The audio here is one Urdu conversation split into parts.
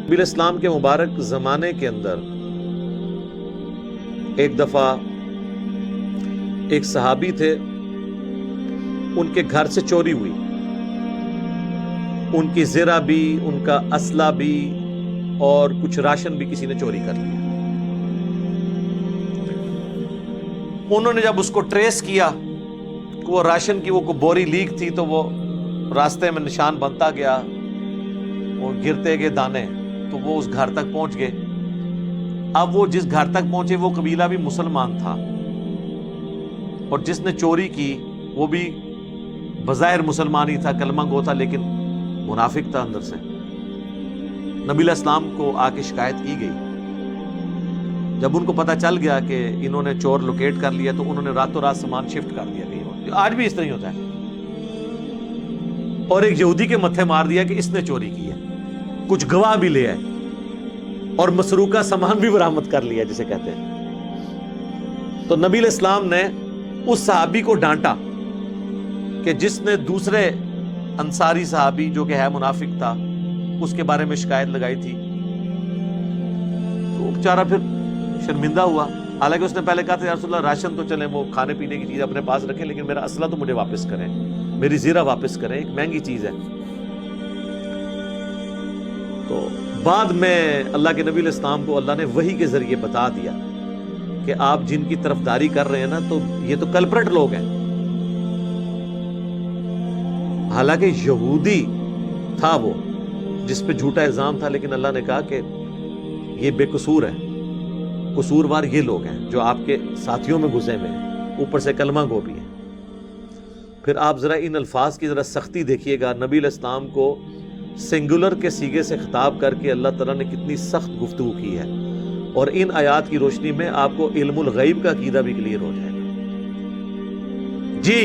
نبی اسلام کے مبارک زمانے کے اندر ایک دفعہ ایک صحابی تھے، ان کے گھر سے چوری ہوئی، ان کی زرہ بھی، ان کا اسلحہ بھی اور کچھ راشن بھی کسی نے چوری کر لیا۔ انہوں نے جب اس کو ٹریس کیا، وہ راشن کی وہ بوری لیک تھی تو وہ راستے میں نشان بنتا گیا، وہ گرتے گئے دانے، تو وہ اس گھر تک پہنچ گئے۔ اب وہ جس گھر تک پہنچے وہ قبیلہ بھی مسلمان تھا، اور جس نے چوری کی وہ بھی بظاہر مسلمان ہی تھا، کلمہ گو تھا، لیکن منافق تھا اندر سے۔ نبی علیہ السلام کو آ کے شکایت کی گئی۔ جب ان کو پتہ چل گیا کہ انہوں نے چور لوکیٹ کر لیا تو انہوں نے راتوں رات سامان شفٹ کر دیا کہیں، آج بھی اس طرح ہی ہوتا ہے، اور ایک یہودی کے متھے مار دیا کہ اس نے چوری کی ہے، کچھ گواہ بھی لے آئے اور مسروقہ سامان بھی برآمد کر لیا جسے کہتے ہیں۔ تو نبی علیہ السلام نے اس صحابی کو ڈانٹا کہ جس نے دوسرے انصاری صحابی جو کہ ہے منافق تھا اس کے بارے میں شکایت لگائی تھی، تو وہ بیچارہ پھر شرمندہ ہوا۔ حالانکہ اس نے پہلے کہا تھا یا رسول اللہ راشن تو چلیں، وہ کھانے پینے کی چیز اپنے پاس رکھیں، لیکن میرا اسلحہ تو مجھے واپس کریں، میری زیرہ واپس کریں، ایک مہنگی چیز ہے۔ تو بعد میں اللہ کے نبی علیہ السلام کو اللہ نے وحی کے ذریعے بتا دیا کہ آپ جن کی طرفداری کر رہے ہیں نا، تو یہ تو کلپرٹ لوگ ہیں۔ حالانکہ یہودی تھا وہ جس پہ جھوٹا الزام تھا، لیکن اللہ نے کہا کہ یہ بے قصور ہے، قصوروار یہ لوگ ہیں جو آپ کے ساتھیوں میں گھسے ہوئے ہیں، اوپر سے کلمہ گو بھی ہیں۔ پھر آپ ذرا ان الفاظ کی ذرا سختی دیکھیے گا، نبی علیہ السلام کو سنگولر کے سیغے سے خطاب کر کے اللہ تعالیٰ نے کتنی سخت گفتگو کی ہے، اور ان آیات کی روشنی میں آپ کو علم الغیب کا عقیدہ بھی کلیئر ہو جائے گا۔ جی،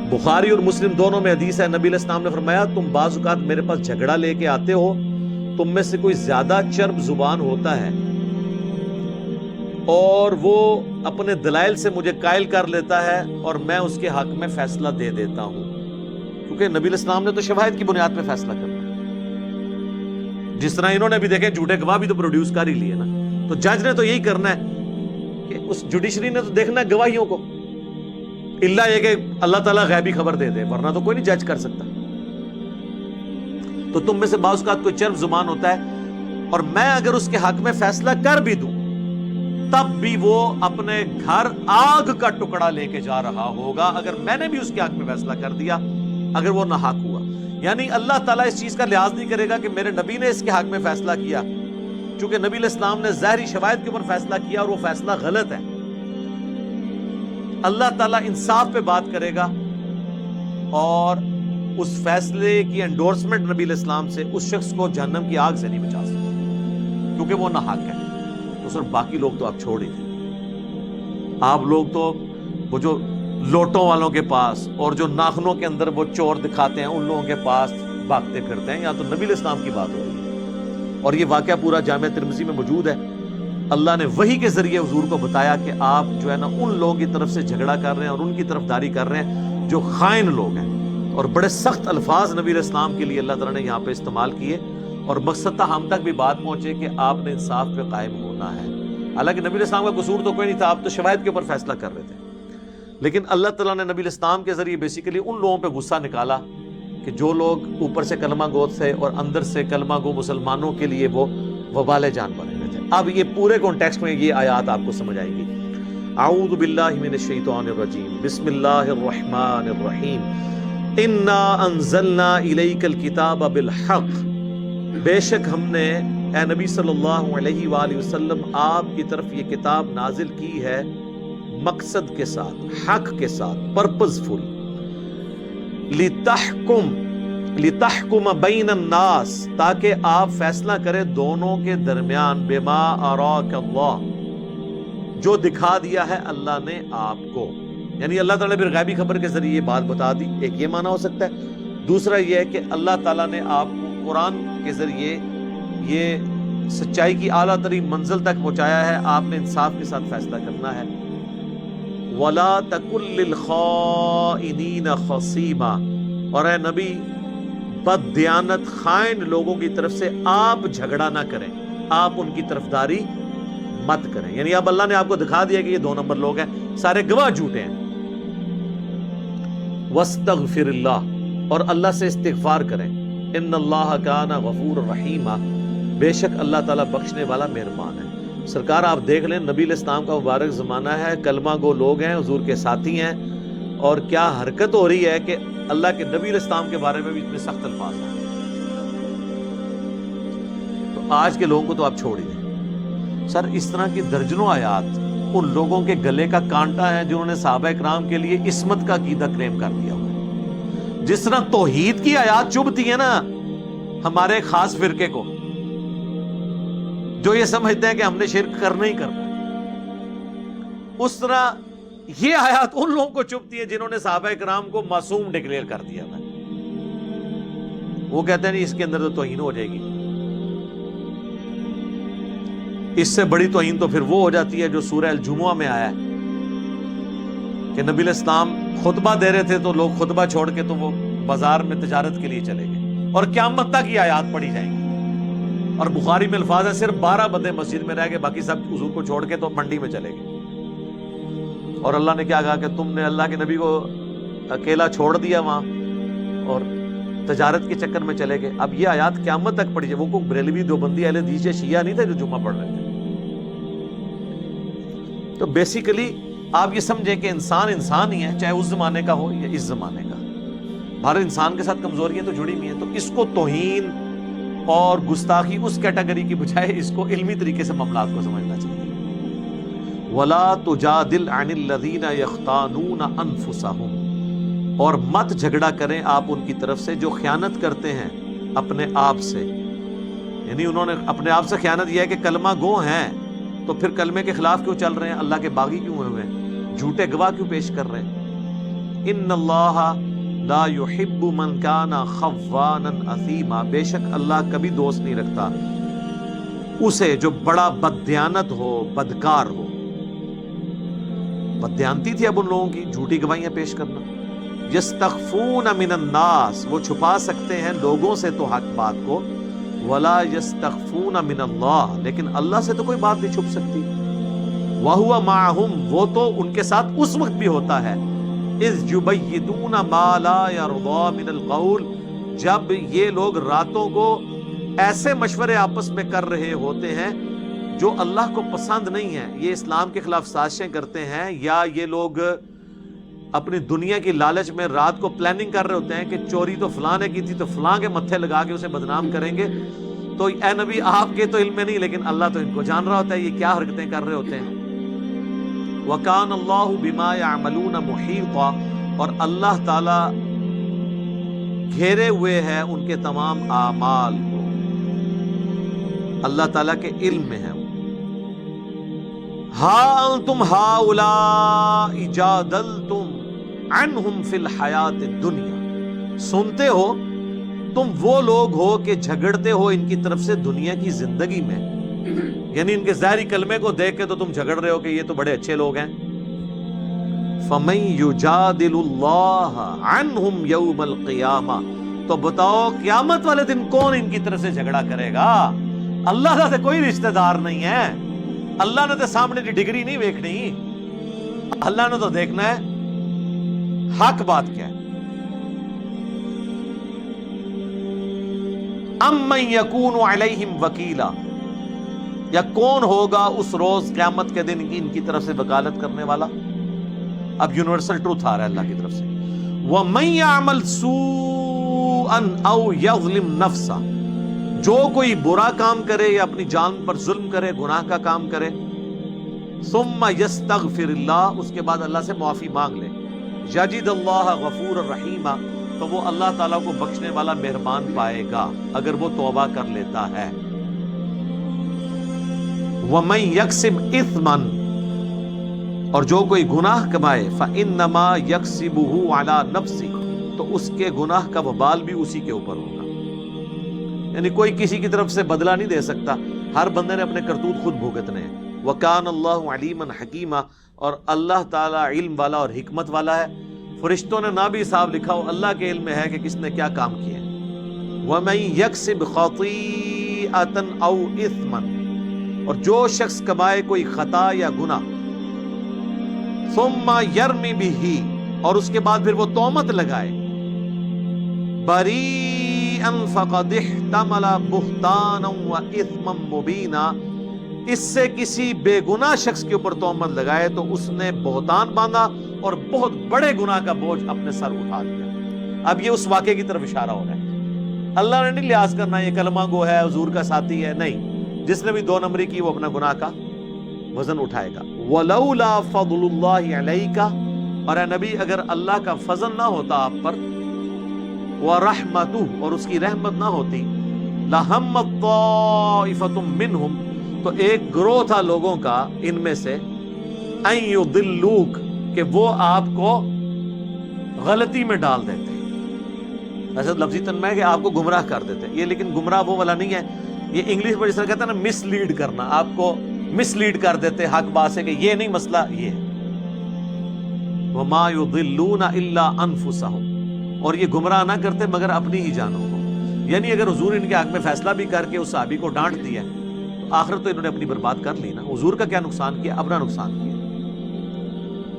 بخاری اور مسلم دونوں میں حدیث ہے، نبی علیہ السلام نے فرمایا تم بعض اوقات میرے پاس جھگڑا لے کے آتے ہو، تم میں سے کوئی زیادہ چرب زبان ہوتا ہے اور وہ اپنے دلائل سے مجھے قائل کر لیتا ہے اور میں اس کے حق میں فیصلہ دے دیتا ہوں، کیونکہ نبی علیہ السلام نے تو شواہد کی بنیاد پہ فیصلہ کرنا ہے۔ جس طرح انہوں نے بھی دیکھیں جھوٹے گواہ بھی تو پروڈیوس کر ہی لیے نا، تو جج نے تو یہی کرنا ہے کہ اس جوڈیشری نے تو دیکھنا ہے گواہیوں کو، اللہ یہ کہ اللہ تعالیٰ غیبی خبر دے دے، ورنہ تو کوئی نہیں جج کر سکتا۔ تو تم میں سے بعض اوقات کوئی چرب زبان ہوتا ہے، اور میں اگر اس کے حق میں فیصلہ کر بھی دوں تب بھی وہ اپنے گھر آگ کا ٹکڑا لے کے جا رہا ہوگا اگر میں نے بھی اس کے حق میں فیصلہ کر دیا، اگر وہ ناحق ہوا۔ یعنی اللہ تعالیٰ اس چیز کا لحاظ نہیں کرے گا کہ میرے نبی نے اس کے حق میں فیصلہ کیا، چونکہ نبی علیہ السلام نے ظاہری شواہد کے اوپر فیصلہ کیا اور وہ فیصلہ غلط ہے۔ اللہ تعالیٰ انصاف پہ بات کرے گا، اور اس فیصلے کی انڈورسمنٹ نبی علیہ السلام سے اس شخص کو جہنم کی آگ سے نہیں بچا سکتا، کیونکہ وہ ناحق ہے۔ تو سر باقی لوگ تو آپ چھوڑ ہی دیں، آپ لوگ تو وہ جو لوٹوں والوں کے پاس اور جو ناخنوں کے اندر وہ چور دکھاتے ہیں ان لوگوں کے پاس بھاگتے پھرتے ہیں، یا تو نبی علیہ السلام کی بات ہو رہی ہے، اور یہ واقعہ پورا جامعہ ترمذی میں موجود ہے۔ اللہ نے وحی کے ذریعے حضور کو بتایا کہ آپ جو ہے نا ان لوگوں کی طرف سے جھگڑا کر رہے ہیں اور ان کی طرفداری کر رہے ہیں جو خائن لوگ ہیں، اور بڑے سخت الفاظ نبی علیہ السلام کے لیے اللہ تعالیٰ نے یہاں پہ استعمال کیے، اور مقصد تھا ہم تک بھی بات پہنچے کہ آپ نے انصاف پہ قائم ہونا ہے۔ حالانکہ نبی علیہ السلام کا قصور تو کوئی نہیں تھا، آپ تو شواہد کے اوپر فیصلہ کر رہے تھے، لیکن اللہ تعالیٰ نے نبی علیہ السلام کے ذریعے بیسیکلی ان لوگوں پہ غصہ نکالا کہ جو لوگ اوپر سے کلمہ گو تھے اور اندر سے کلمہ گو مسلمانوں کے لیے وہ وبال جان بنے ہوئے تھے۔ اب یہ پورے کانٹیکسٹ میں یہ آیات آپ کو سمجھ آئیں گی۔ اعوذ باللہ من الشیطان الرجیم، بسم اللہ الرحمن الرحیم، انا انزلنا الیک الکتاب بالحق، بے شک ہم نے اے نبی صلی اللہ علیہ وآلہ وسلم آپ کی طرف یہ کتاب نازل کی ہے مقصد کے ساتھ، حق کے ساتھ، پرپز فل، لتحکم بین الناس، تاکہ آپ فیصلہ کریں دونوں کے درمیان، بما اراک اللہ، جو دکھا دیا ہے اللہ نے آپ کو۔ یعنی اللہ تعالیٰ نے پھر غیبی خبر کے ذریعے یہ بات بتا دی، ایک یہ معنی ہو سکتا ہے۔ دوسرا یہ ہے کہ اللہ تعالیٰ نے آپ کو قرآن کے ذریعے یہ سچائی کی اعلیٰ ترین منزل تک پہنچایا ہے، آپ نے انصاف کے ساتھ فیصلہ کرنا ہے۔ وَلَا تَكُن لِّلْخَائِنِينَ خَصِيمًا، اور اے نبی بددیانت خائن لوگوں کی طرف سے آپ جھگڑا نہ کریں، آپ ان کی طرفداری مت کریں. یعنی اب اللہ نے آپ کو دکھا دیا کہ یہ 2 نمبر لوگ ہیں، سارے گواہ جھوٹے ہیں. واستغفر اللہ، اور اللہ سے استغفار کریں. ان اللہ کان غفور رحیم، بے شک اللہ تعالیٰ بخشنے والا مہربان ہے. سرکار آپ دیکھ لیں، نبی علیہ السلام کا مبارک زمانہ ہے، کلمہ گو لوگ ہیں، حضور کے ساتھی ہیں، اور کیا حرکت ہو رہی ہے کہ اللہ کے نبی علیہ السلام کے بارے میں بھی اتنے سخت الفاظ ہیں. تو آج کے لوگوں کو تو آپ چھوڑ ہی دیں. سر اس طرح کی درجنوں آیات ان لوگوں کے گلے کا کانٹا ہے جنہوں نے صحابہ کرام کے لیے عصمت کا عقیدہ کلیم کر دیا ہوا ہے. جس طرح توحید کی آیات چبھتی ہیں نا ہمارے خاص فرقے کو، جو یہ سمجھتے ہیں کہ ہم نے شرک کرنا ہی کرنا ہے، اس طرح یہ آیات ان لوگوں کو چبھتی ہے جنہوں نے صحابہ کرام کو معصوم ڈکلیئر کر دیا ہے. وہ کہتے ہیں نہیں، اس کے اندر تو توہین ہو جائے گی. اس سے بڑی توہین تو پھر وہ ہو جاتی ہے جو سورہ الجمعہ میں آیا ہے کہ نبی علیہ السلام خطبہ دے رہے تھے تو لوگ خطبہ چھوڑ کے تو وہ بازار میں تجارت کے لیے چلے گئے، اور قیامت تک یہ آیات پڑھی جائیں گی. اور بخاری میں الفاظ ہے صرف 12 بندے مسجد میں رہ گئے، باقی سب حضور کو چھوڑ کے تو منڈی میں چلے گئے. اور اللہ نے کیا کہا کہ تم نے اللہ کے نبی کو اکیلا چھوڑ دیا وہاں اور تجارت کے چکر میں چلے گئے. اب یہ آیات قیامت تک پڑھی جائے. وہ کوئی بریلوی دیوبندی اہل حدیث یا شیعہ نہیں تھے جو جمعہ پڑھ رہے تھے. تو بیسیکلی آپ یہ سمجھیں کہ انسان ہی ہے، چاہے اس زمانے کا ہو یا اس زمانے کا. ہر انسان کے ساتھ کمزوریاں تو جڑی ہوئی ہیں. تو اس کو توہین اور گستاخی اس کیٹیگری کی بجائے اس کو علمی طریقے سے معاملات کو سمجھنا چاہیے. وَلَا تُجَادِلْ عَنِ الَّذِينَ يَخْتَانُونَ أَنفُسَهُمْ، اور مت جھگڑا کریں آپ ان کی طرف سے جو خیانت کرتے ہیں اپنے آپ سے. یعنی انہوں نے اپنے آپ سے خیانت یہ ہے کہ کلمہ گو ہیں تو پھر کلمے کے خلاف کیوں چل رہے ہیں، اللہ کے باغی کیوں ہوئے ہیں، جھوٹے گواہ کیوں پیش کر رہے ہیں. ان اللہ لا يحب من كان خوانا اثیما، بے شک اللہ کبھی دوست نہیں رکھتا اسے جو بڑا بددیانت ہو، بدکار ہو. بددیانتی تھی اب ان لوگوں کی، جھوٹی گواہیاں پیش کرنا. یستخفون من الناس، وہ چھپا سکتے ہیں لوگوں سے تو حق بات کو، ولا یستخفون من اللہ، لیکن اللہ سے تو کوئی بات نہیں چھپ سکتی. وَهُوَ مَعَهُمْ، وہ تو ان کے ساتھ اس وقت بھی ہوتا ہے، اذ یبیتون ما لا یرضی من القول، جب یہ لوگ راتوں کو ایسے مشورے آپس میں کر رہے ہوتے ہیں جو اللہ کو پسند نہیں ہے. یہ اسلام کے خلاف سازشیں کرتے ہیں، یا یہ لوگ اپنی دنیا کی لالچ میں رات کو پلاننگ کر رہے ہوتے ہیں کہ چوری تو فلاں نے کی تھی تو فلاں کے متھے لگا کے اسے بدنام کریں گے. تو اے نبی آپ کے تو علم میں نہیں، لیکن اللہ تو ان کو جان رہا ہوتا ہے یہ کیا حرکتیں کر رہے ہوتے ہیں. وَكَانَ اللَّهُ بِمَا يَعْمَلُونَ مُحِيطًا، اور اللہ تعالی گھیرے ہوئے ہے ان کے تمام اعمال کو، اللہ تعالیٰ کے علم میں ہے. ہَا أَنْتُمْ هَؤُلَاءِ جَادَلْتُمْ عَنْهُمْ فِي الْحَيَاةِ الدُّنْيَا، سنتے ہو تم وہ لوگ ہو کہ جھگڑتے ہو ان کی طرف سے دنیا کی زندگی میں. یعنی ان کے ظاہری کلمے کو دیکھ کے تو تم جھگڑ رہے ہو کہ یہ تو بڑے اچھے لوگ ہیں. فَمَن يُجَادِلُ اللَّهَ عَنْهُمْ يَوْمَ الْقِيَامَةِ، تو بتاؤ قیامت والے دن کون ان کی طرف سے جھگڑا کرے گا. اللہ کا کوئی رشتہ دار نہیں ہے. اللہ نے تو سامنے کی ڈگری نہیں دیکھنی، اللہ نے تو دیکھنا ہے حق بات کیا ہے. اَمَّن يَكُونُ عَلَيْهِمْ وَكِيلًا، یا کون ہوگا اس روز قیامت کے دن ان کی طرف سے وکالت کرنے والا. اب یونیورسل ٹروتھ آ رہا ہے اللہ کی طرف سے. وَمَن يَعْمَلْ سُوءًا أَوْ يَظْلِمْ نَفْسَهُ، جو کوئی برا کام کرے یا اپنی جان پر ظلم کرے، گناہ کا کام کرے، ثُمَّ يَسْتَغْفِرِ اللَّهُ، اس کے بعد اللہ سے معافی مانگ لے، يَجِدَ اللَّهَ غَفُورًا رَحِيمًا، تو وہ اللہ تعالیٰ کو بخشنے والا مہربان پائے گا اگر وہ توبہ کر لیتا ہے. وَمَن يَكْسِبْ إِثْمًا، اور جو کوئی گناہ کمائے، فَإِنَّمَا يَكْسِبُهُ عَلَى نَفْسِهِ، تو اس کے گناہ کا وبال بھی اسی کے اوپر ہوگا. یعنی کوئی کسی کی طرف سے بدلہ نہیں دے سکتا، ہر بندے نے اپنے کرتوت خود بھگتنے ہیں. وَكَانَ اللَّهُ عَلِيمًا حَكِيمًا، اور اللہ تعالیٰ علم والا اور حکمت والا ہے. فرشتوں نے نہ بھی حساب لکھا ہو، اللہ کے علم میں ہے کہ کس نے کیا کام کیے. وَمَن يَكْسِبْ خَطِيئَةً أَوْ إِثْمًا، اور جو شخص کمائے کوئی خطا یا گناہ، ثُمَّ يَرْمِ بِهِ، اور اس کے بعد پھر وہ تہمت لگائے، بَرِيئًا فَقَدِ احْتَمَلَ بُهْتَانًا وَإِثْمًا مُبِينًا، اس سے کسی بے گناہ شخص کے اوپر تہمت لگائے تو اس نے بہتان باندھا اور بہت بڑے گناہ کا بوجھ اپنے سر اٹھا لیا۔ اب یہ اس واقعے کی طرف اشارہ ہو رہا ہے۔ اللہ نے نہیں لحاظ کرنا یہ کلمہ گو ہے، حضور کا ساتھی ہے، نہیں، جس نے بھی 2 نمبری کی وہ اپنا گناہ کا وزن اٹھائے گا۔ وَلَوْلَا فَضْلُ اللَّهِ عَلَيْكَ، اور اے نبی اگر اللہ کا فضل نہ ہوتا آپ پر، وَرَحْمَتُهُ، اور اس کی رحمت نہ ہوتی، لَهَمَّتْ طَائِفَةٌ مِّنْهُمْ، تو ایک گروہ تھا لوگوں کا ان میں سے، أَن يُضِلُّوكَ، کہ وہ آپ کو غلطی میں ڈال دیتے، ایسا لفظی تنمہ ہے کہ آپ کو گمراہ کر دیتے، یہ لیکن گمراہ وہ والا نہیں ہے، یہ انگلش میں جس طرح کہتے ہیں نا مس لیڈ کرنا، آپ کو مس لیڈ کر دیتے حق بات سے کہ یہ نہیں مسئلہ یہ ہے۔ وَمَا يُضِلُّونَ إِلَّا أَنفُسَهُمْ، اور یہ گمراہ نہ کرتے مگر اپنی ہی جانوں کو، یعنی اگر حضور ان کے حق میں فیصلہ بھی کر کے اس صحابی کو ڈانٹ دیا تو آخر تو انہوں نے اپنی برباد کر لی نا، حضور کا کیا نقصان کیا، اپنا نقصان کیا۔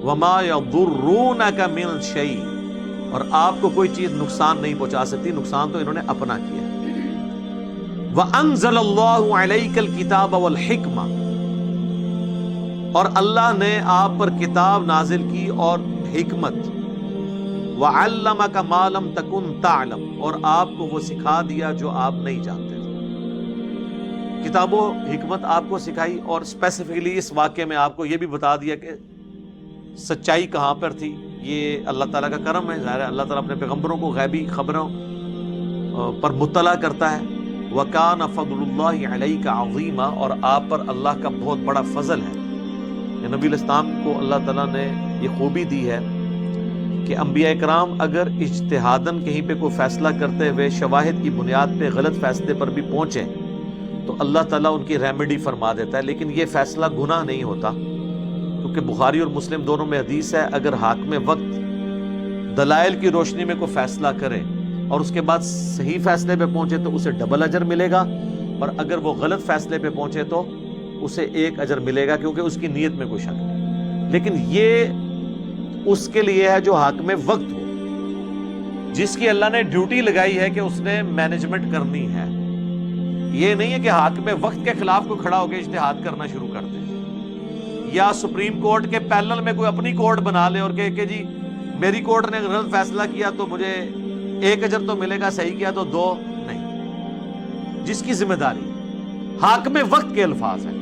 وَمَا يَضُرُّونَكَ مِنْ شَيْءٍ، اور آپ کو کوئی چیز نقصان نہیں پہنچا سکتی، نقصان تو انہوں نے اپنا کیا۔ وَأَنزَلَ اللَّهُ عَلَيْكَ الْكِتَابَ وَالْحِكْمَةَ، اور اللہ نے آپ پر کتاب نازل کی اور حکمت، وَعَلَّمَكَ مَا لَمْ تَكُنْ تَعْلَمُ، اور آپ کو وہ سکھا دیا جو آپ نہیں جانتے تھے۔ کتاب و حکمت آپ کو سکھائی، اور اسپیسیفکلی اس واقعے میں آپ کو یہ بھی بتا دیا کہ سچائی کہاں پر تھی۔ یہ اللہ تعالیٰ کا کرم ہے، ظاہر ہے اللہ تعالیٰ اپنے پیغمبروں کو غیبی خبروں پر مطلع کرتا ہے۔ وَكَانَ فَضْلُ اللَّهِ عَلَيْكَ عَظِيمًا، اور آپ پر اللہ کا بہت بڑا فضل ہے۔ نبی علیہ السلام کو اللہ تعالیٰ نے یہ خوبی دی ہے کہ انبیاء کرام اگر اجتہاداً کہیں پہ کوئی فیصلہ کرتے ہوئے شواہد کی بنیاد پہ غلط فیصلے پر بھی پہنچیں تو اللہ تعالیٰ ان کی ریمیڈی فرما دیتا ہے، لیکن یہ فیصلہ گناہ نہیں ہوتا، کیونکہ بخاری اور مسلم دونوں میں حدیث ہے اگر حاکم وقت دلائل کی روشنی میں کوئی فیصلہ کرے اور اس کے بعد صحیح فیصلے پہ پہنچے تو اسے ڈبل اجر ملے گا، اور اگر وہ غلط فیصلے پہ پہنچے تو اسے 1 اجر ملے گا، کیونکہ اس کی نیت میں کوئی شک نہیں۔ لیکن یہ اس کے لیے ہے جو حاکم وقت ہو، جس کی اللہ نے ڈیوٹی لگائی ہے کہ اس نے مینجمنٹ کرنی ہے۔ یہ نہیں ہے کہ حاکم وقت کے خلاف کوئی کھڑا ہو کے اجتہاد کرنا شروع کر دے، یا سپریم کورٹ کے پینل میں کوئی اپنی کورٹ بنا لے اور کہ جی میری کورٹ نے غلط فیصلہ کیا تو مجھے 1 اجر تو ملے گا، صحیح کیا تو 2، نہیں۔ جس کی ذمہ داری حاکم وقت کے الفاظ ہیں،